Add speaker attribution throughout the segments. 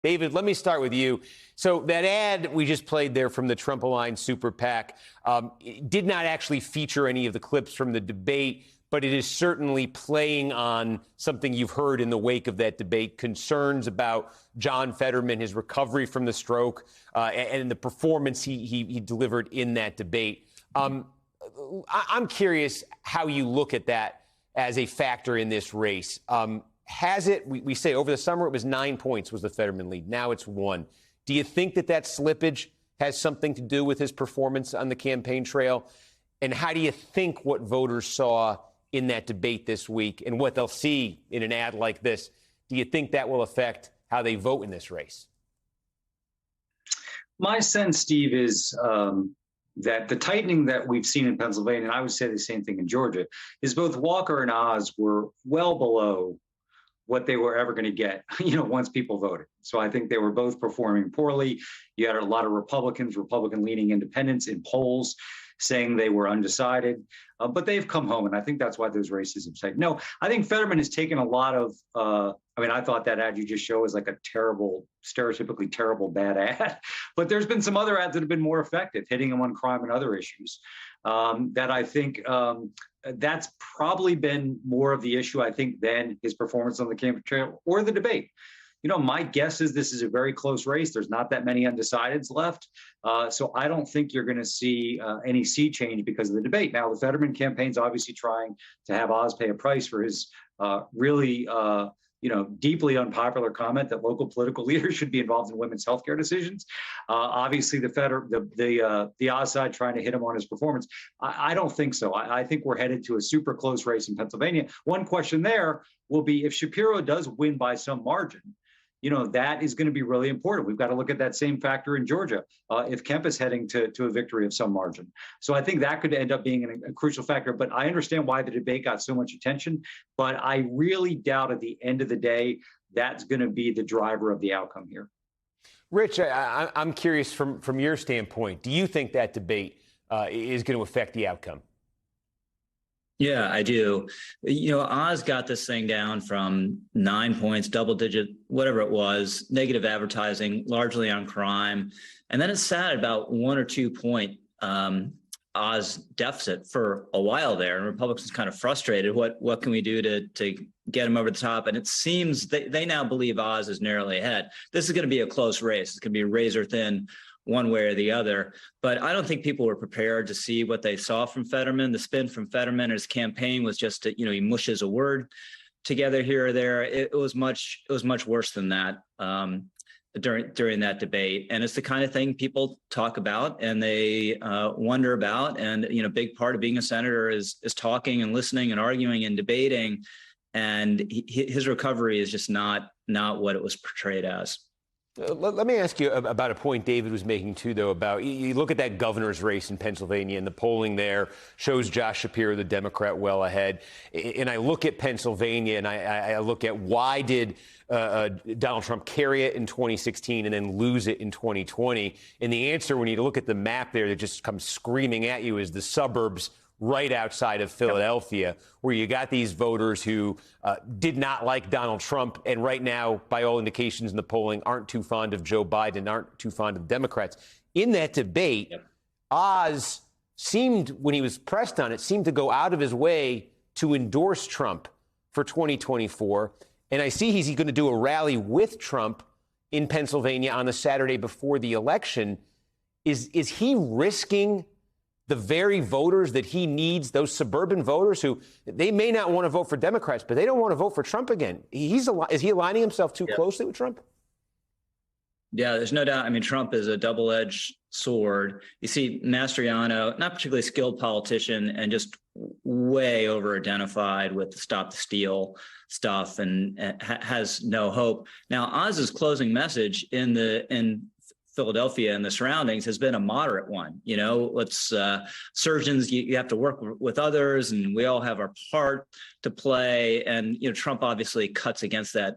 Speaker 1: David, let me start with you. So that ad we just played there from the Trump-aligned super PAC did not actually feature any of the clips from the debate, but it is certainly playing on something you've heard in the wake of that debate, concerns about John Fetterman, his recovery from the stroke, and the performance he delivered in that debate. I'm curious how you look at that as a factor in this race. Has it, we say over the summer it was 9 points was the Fetterman lead. Now it's 1. Do you think that slippage has something to do with his performance on the campaign trail? And how do you think what voters saw in that debate this week and what they'll see in an ad like this, do you think that will affect how they vote in this race?
Speaker 2: My sense, Steve, is that the tightening that we've seen in Pennsylvania, and I would say the same thing in Georgia, is both Walker and Oz were well below what they were ever going to get, once people voted. So I think they were both performing poorly. You had a lot of Republican-leaning independents in polls saying they were undecided, but they've come home, and I think that's why those races have said no. I think Fetterman has taken a lot of, I thought that ad you just showed was like a terrible, stereotypically terrible bad ad, but there's been some other ads that have been more effective, hitting him on crime and other issues that I think that's probably been more of the issue, I think, than his performance on the campaign trail or the debate. My guess is this is a very close race. There's not that many undecideds left. So I don't think you're going to see any sea change because of the debate. Now, the Fetterman campaign's obviously trying to have Oz pay a price for his really deeply unpopular comment that local political leaders should be involved in women's healthcare decisions. Obviously, the Oz side trying to hit him on his performance. I don't think so. I think we're headed to a super close race in Pennsylvania. One question there will be if Shapiro does win by some margin, that is going to be really important. We've got to look at that same factor in Georgia if Kemp is heading to a victory of some margin. So I think that could end up being a crucial factor. But I understand why the debate got so much attention. But I really doubt at the end of the day that's going to be the driver of the outcome here.
Speaker 1: Rich, I'm curious from your standpoint, do you think that debate is going to affect the outcome?
Speaker 3: Yeah, I do. Oz got this thing down from 9 points, double digit, whatever it was, negative advertising, largely on crime. And then it sat at about 1 or 2 point Oz deficit for a while there. And Republicans kind of frustrated. What can we do to get him over the top? And it seems they now believe Oz is narrowly ahead. This is going to be a close race. It's going to be razor thin one way or the other. But I don't think people were prepared to see what they saw from Fetterman. The spin from Fetterman, his campaign was just, he mushes a word together here or there. It was much worse than that during that debate. And it's the kind of thing people talk about and they wonder about. And, a big part of being a senator is talking and listening and arguing and debating. And his recovery is just not what it was portrayed as.
Speaker 1: Let me ask you about a point David was making, too, though, about you look at that governor's race in Pennsylvania and the polling there shows Josh Shapiro, the Democrat, well ahead. And I look at Pennsylvania and I look at why did Donald Trump carry it in 2016 and then lose it in 2020? And the answer, when you look at the map there that just comes screaming at you, is the suburbs right outside of Philadelphia, where you got these voters who did not like Donald Trump and right now, by all indications in the polling, aren't too fond of Joe Biden, aren't too fond of Democrats. In that debate, Oz seemed, when he was pressed on it, seemed to go out of his way to endorse Trump for 2024. And I see he's going to do a rally with Trump in Pennsylvania on the Saturday before the election. Is he risking the very voters that he needs, those suburban voters who they may not want to vote for Democrats, but they don't want to vote for Trump again? Is he aligning himself too closely with Trump?
Speaker 3: Yeah, there's no doubt. I mean, Trump is a double-edged sword. You see Mastriano, not particularly skilled politician, and just way over-identified with the Stop the Steal stuff and has no hope. Now, Oz's closing message in Philadelphia and the surroundings has been a moderate one. Let's surgeons, you have to work with others and we all have our part to play. And, Trump obviously cuts against that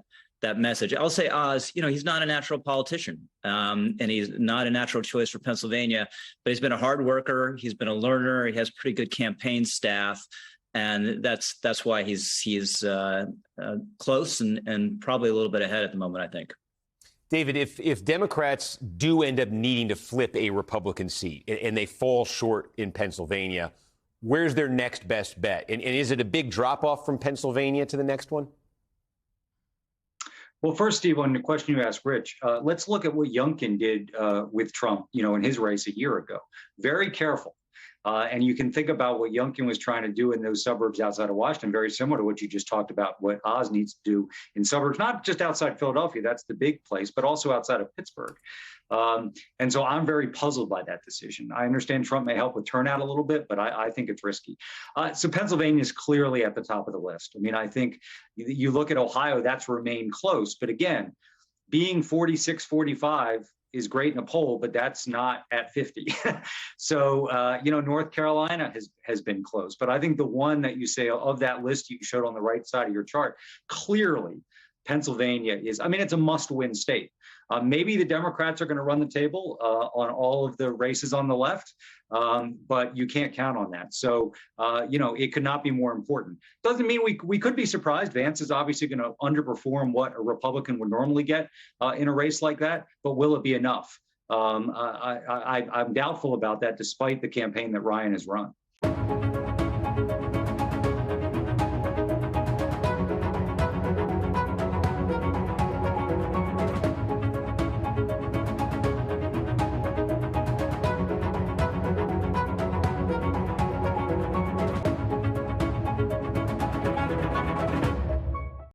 Speaker 3: message. I'll say Oz, he's not a natural politician and he's not a natural choice for Pennsylvania, but he's been a hard worker. He's been a learner. He has pretty good campaign staff. And that's why he's close and probably a little bit ahead at the moment, I think.
Speaker 1: David, if Democrats do end up needing to flip a Republican seat and they fall short in Pennsylvania, where's their next best bet? And is it a big drop off from Pennsylvania to the next one?
Speaker 2: Well, first, Steve, on the question you asked Rich, let's look at what Youngkin did with Trump, in his race a year ago. Very careful. And you can think about what Youngkin was trying to do in those suburbs outside of Washington, very similar to what you just talked about, what Oz needs to do in suburbs, not just outside Philadelphia, that's the big place, but also outside of Pittsburgh. And so I'm very puzzled by that decision. I understand Trump may help with turnout a little bit, but I think it's risky. So Pennsylvania is clearly at the top of the list. I mean, I think you look at Ohio, that's remained close. But again, being 46-45 is great in a poll, but that's not at 50. So, North Carolina has been close. But I think the one that you say of that list you showed on the right side of your chart, clearly Pennsylvania is, it's a must-win state. Maybe the Democrats are going to run the table on all of the races on the left, but you can't count on that. So, it could not be more important. Doesn't mean we could be surprised. Vance is obviously going to underperform what a Republican would normally get in a race like that, but will it be enough? I'm doubtful about that, despite the campaign that Ryan has run.